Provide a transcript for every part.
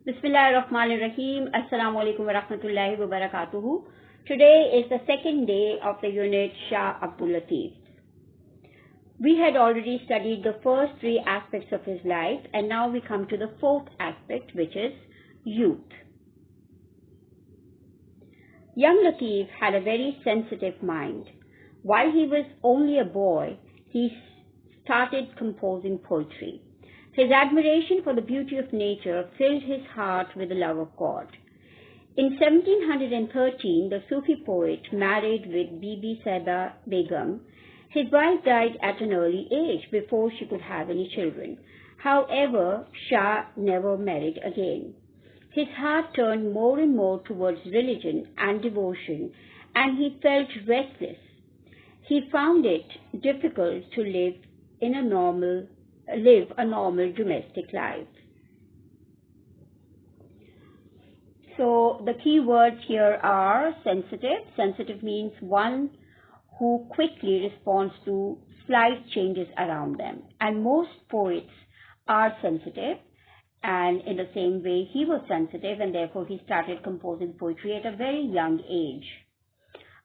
Bismillahirrahmanirrahim. Assalamu alaikum wa rahmatullahi wa barakatuhu. Today is the second day of the unit Shah Abdul Latif. We had already studied the first three aspects of his life, and now we come to the fourth aspect, which is youth. Young Latif had a very sensitive mind. While he was only a boy, he started composing poetry. His admiration for the beauty of nature filled his heart with the love of God. In 1713, the Sufi poet married with Bibi Sahiba Begum. His wife died at an early age before she could have any children. However, Shah never married again. His heart turned more and more towards religion and devotion, and he felt restless. He found it difficult to live a normal domestic life. So the key words here are sensitive. Sensitive means one who quickly responds to slight changes around them. And most poets are sensitive, and in the same way he was sensitive, and therefore he started composing poetry at a very young age.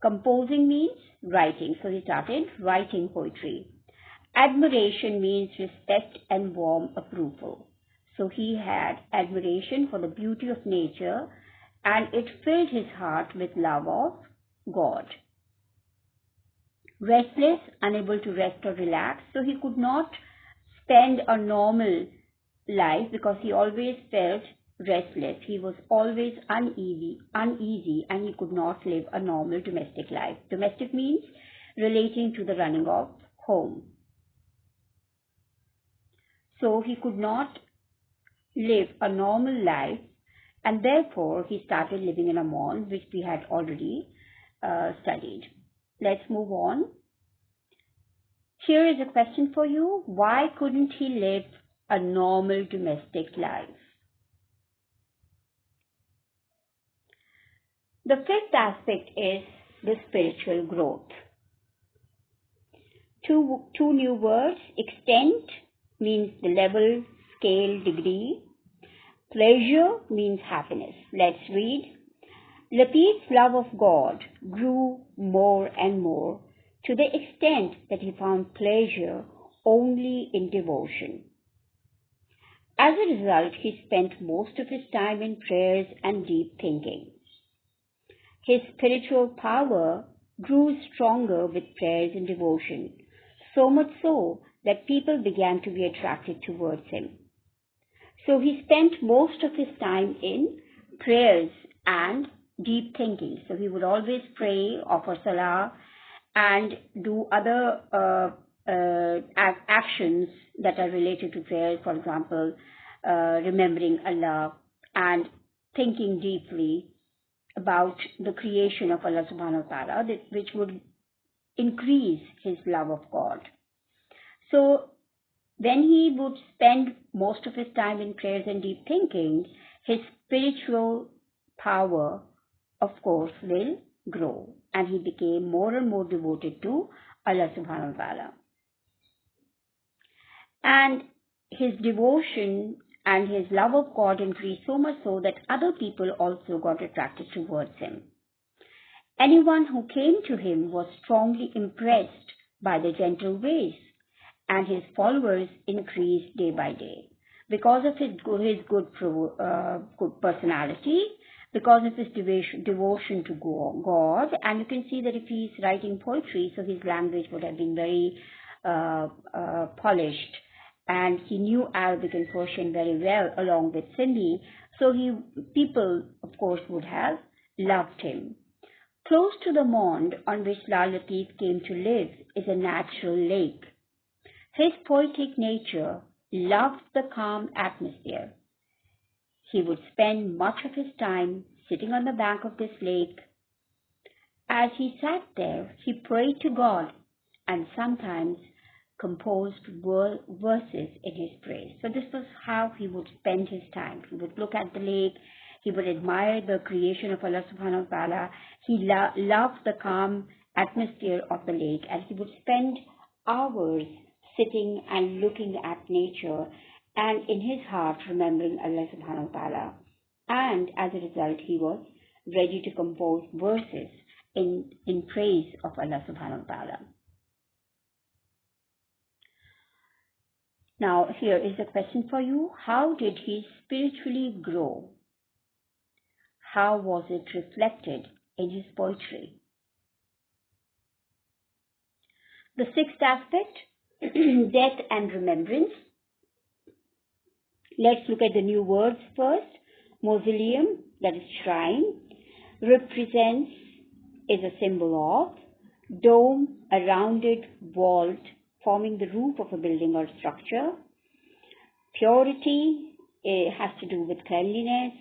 Composing means writing, so he started writing poetry. Admiration means respect and warm approval. So he had admiration for the beauty of nature, and it filled his heart with love of God. Restless, unable to rest or relax, so he could not spend a normal life because he always felt restless. He was always uneasy, and he could not live a normal domestic life. Domestic means relating to the running of home. So he could not live a normal life, and therefore he started living in a mall, which we had already studied. Let's move on. Here is a question for you. Why couldn't he live a normal domestic life? The fifth aspect is the spiritual growth. Two new words. Extent means the level, scale, degree. Pleasure means happiness. Let's read. Latif's love of God grew more and more to the extent that he found pleasure only in devotion. As a result, he spent most of his time in prayers and deep thinking. His spiritual power grew stronger with prayers and devotion, so much so that people began to be attracted towards him. So he spent most of his time in prayers and deep thinking. So he would always pray, offer salah, and do other actions that are related to prayer. For example, remembering Allah and thinking deeply about the creation of Allah subhanahu wa ta'ala, which would increase his love of God. So when he would spend most of his time in prayers and deep thinking, his spiritual power, of course, will grow, and he became more and more devoted to Allah subhanahu wa ta'ala. And his devotion and his love of God increased so much so that other people also got attracted towards him. Anyone who came to him was strongly impressed by the gentle ways, and his followers increased day by day. Because of his good personality, because of his devotion to God, and you can see that if he's writing poetry, so his language would have been very polished, and he knew Arabic and Persian very well along with Sindhi, so people, of course, would have loved him. Close to the mound on which Lal Latif came to live is a natural lake. His poetic nature loved the calm atmosphere. He would spend much of his time sitting on the bank of this lake. As he sat there, he prayed to God and sometimes composed verses in his praise. So this was how he would spend his time. He would look at the lake. He would admire the creation of Allah subhanahu wa ta'ala. He loved the calm atmosphere of the lake, and he would spend hours sitting and looking at nature and in his heart remembering Allah subhanahu wa ta'ala. And as a result, he was ready to compose verses in praise of Allah subhanahu wa ta'ala. Now, here is a question for you. How did he spiritually grow? How was it reflected in his poetry? The sixth aspect, death and remembrance. Let's look at the new words first. Mausoleum, that is shrine, represents, is a symbol of. Dome, a rounded vault forming the roof of a building or structure. Purity, it has to do with cleanliness.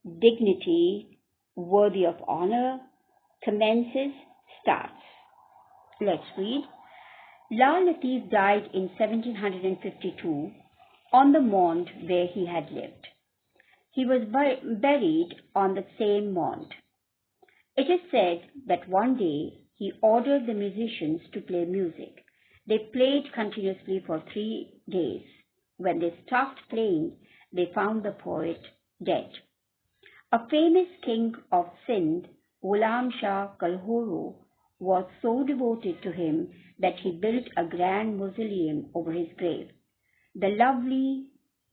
Dignity, worthy of honor. Commences, starts. Let's read. Shah Latif died in 1752 on the mound where he had lived. He was buried on the same mound. It is said that one day he ordered the musicians to play music. They played continuously for 3 days. When they stopped playing, they found the poet dead. A famous king of Sindh, Shah Kalhoro, was so devoted to him that he built a grand mausoleum over his grave. The lovely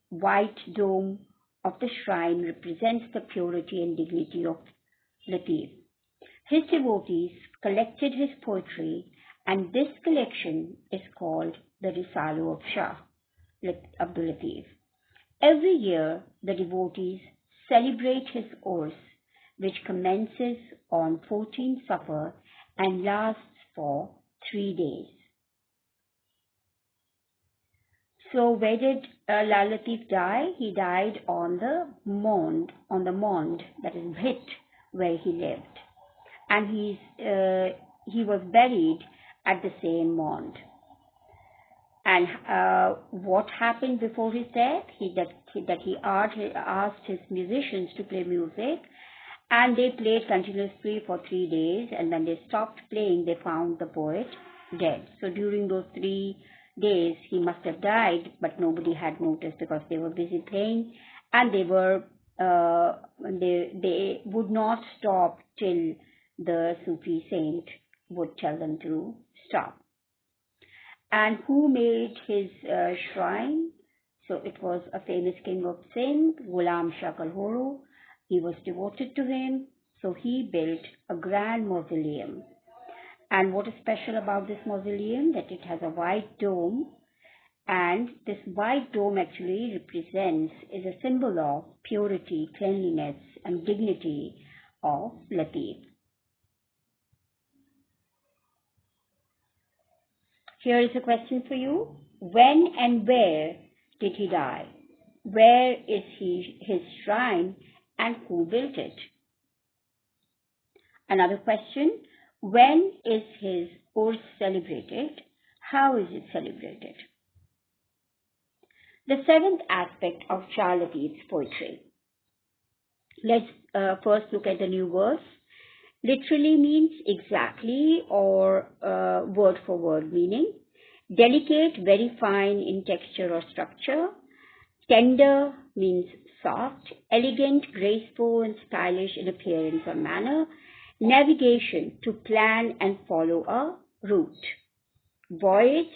white dome of the shrine represents the purity and dignity of Latif. His devotees collected his poetry, and this collection is called the Risalu of Shah Abdul Latif. Every year, the devotees celebrate his Urs, which commences on 14 Safar and lasts for 3 days. So where did Shah Latif die? He died on the mound, that is Bhit, where he lived. And he was buried at the same mound. And what happened before his death? He asked his musicians to play music, and they played continuously for 3 days, and when they stopped playing, they found the poet dead. So during those 3 days, he must have died, but nobody had noticed because they were busy playing, and they would not stop till the Sufi saint would tell them to stop. And who made his shrine? So it was a famous king of Sindh, Shah Kalhoro. He was devoted to him, so he built a grand mausoleum. And what is special about this mausoleum? That it has a white dome, and this white dome actually is a symbol of purity, cleanliness, and dignity of Latif. Here is a question for you. When and where did he die? Where is his shrine, and who built it? Another question. When is his Urs celebrated? How is it celebrated? The seventh aspect of Shah Latif's poetry. Let's first look at the new verse. Literally means exactly or word for word meaning. Delicate, very fine in texture or structure. Tender means soft. Elegant, graceful and stylish in appearance or manner. Navigation, to plan and follow a route. Voyage,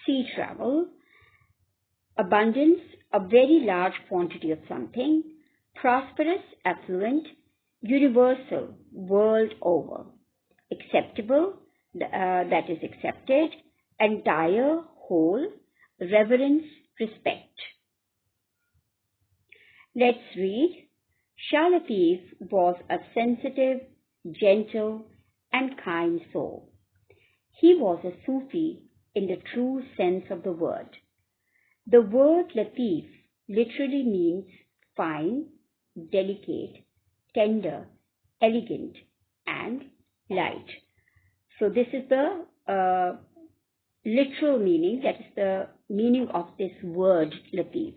sea travel. Abundance, a very large quantity of something. Prosperous, affluent. Universal, world over. Acceptable, that is accepted. Entire, whole. Reverence, respect. Let's read. Shah Latif was a sensitive, gentle and kind soul. He was a Sufi in the true sense of the word. The word Latif literally means fine, delicate, tender, elegant and light. So this is the literal meaning, that is the meaning of this word Latif.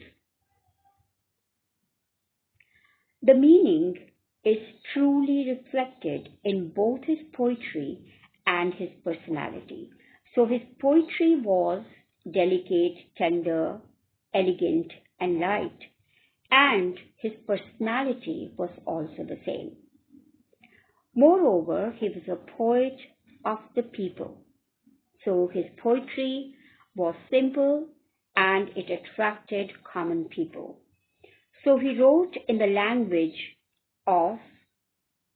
The meaning is truly reflected in both his poetry and his personality. So his poetry was delicate, tender, elegant and light, and his personality was also the same. Moreover, he was a poet of the people, so his poetry was simple and it attracted common people. So he wrote in the language of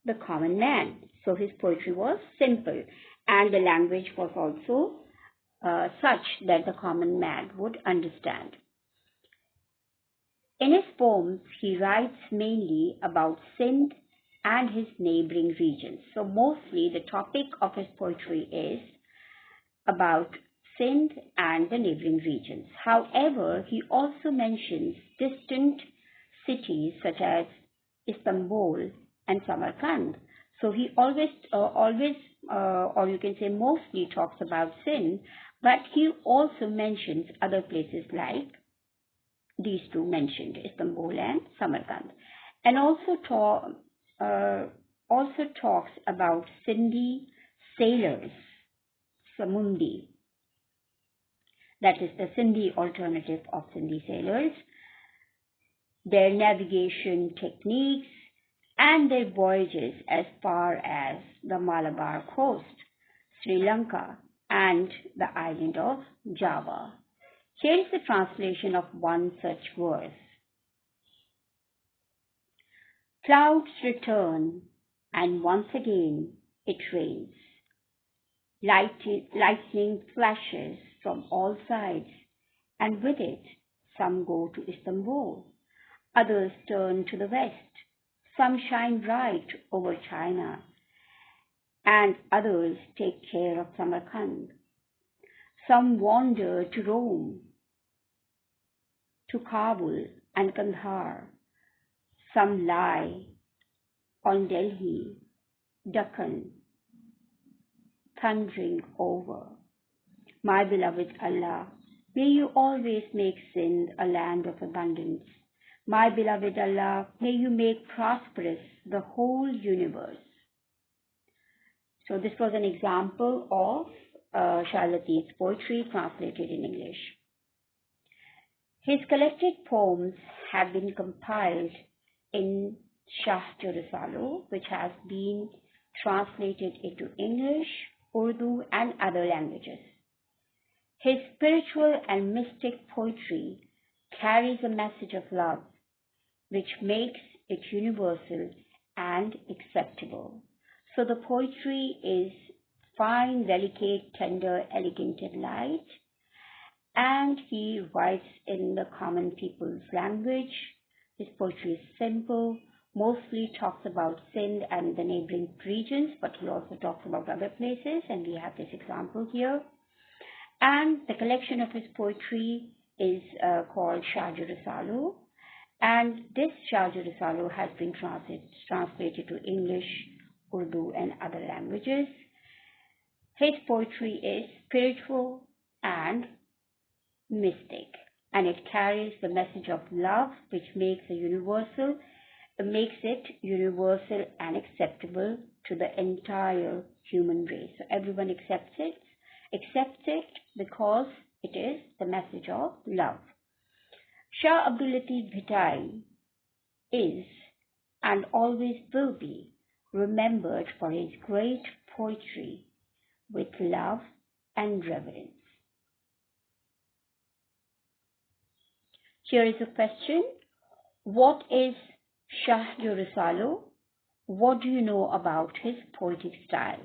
the common man. So his poetry was simple and the language was also such that the common man would understand. In his poems, he writes mainly about Sindh and his neighboring regions. So mostly the topic of his poetry is about Sindh and the neighboring regions. However, he also mentions distant cities such as Istanbul and Samarkand. So he always, or you can say mostly talks about Sindh, but he also mentions other places like these two mentioned, Istanbul and Samarkand, and also talks about Sindhi sailors, Samundi. That is the Sindhi alternative of Sindhi sailors, their navigation techniques, and their voyages as far as the Malabar coast, Sri Lanka, and the island of Java. Here is the translation of one such verse. Clouds return, and once again it rains. Lightning flashes from all sides, and with it some go to Istanbul, others turn to the west, some shine bright over China, and others take care of Samarkand. Some wander to Rome, to Kabul and Kandahar. Some lie on Delhi, Deccan, thundering over. My beloved Allah, may you always make Sindh a land of abundance. My beloved Allah, may you make prosperous the whole universe. So this was an example of Shah Latif's poetry translated in English. His collected poems have been compiled in Shah Abdul, which has been translated into English, Urdu, and other languages. His spiritual and mystic poetry carries a message of love, which makes it universal and acceptable. So the poetry is fine, delicate, tender, elegant, and light, and he writes in the common people's language. His poetry is simple, mostly talks about Sindh and the neighboring regions, but he also talks about other places, and we have this example here. And the collection of his poetry is called Shah Abdul, and this Shah Abdul has been translated to English, Urdu, and other languages. His poetry is spiritual and mystic, and it carries the message of love, which makes it universal and acceptable to the entire human race. So everyone accepts it because it is the message of love. Shah Abdul Latif Bhittai is and always will be remembered for his great poetry with love and reverence. Here is a question. What is Shah Abdul? What do you know about his poetic style?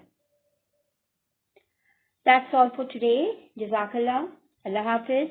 That's all for today. Jazakallah. Allah Hafiz.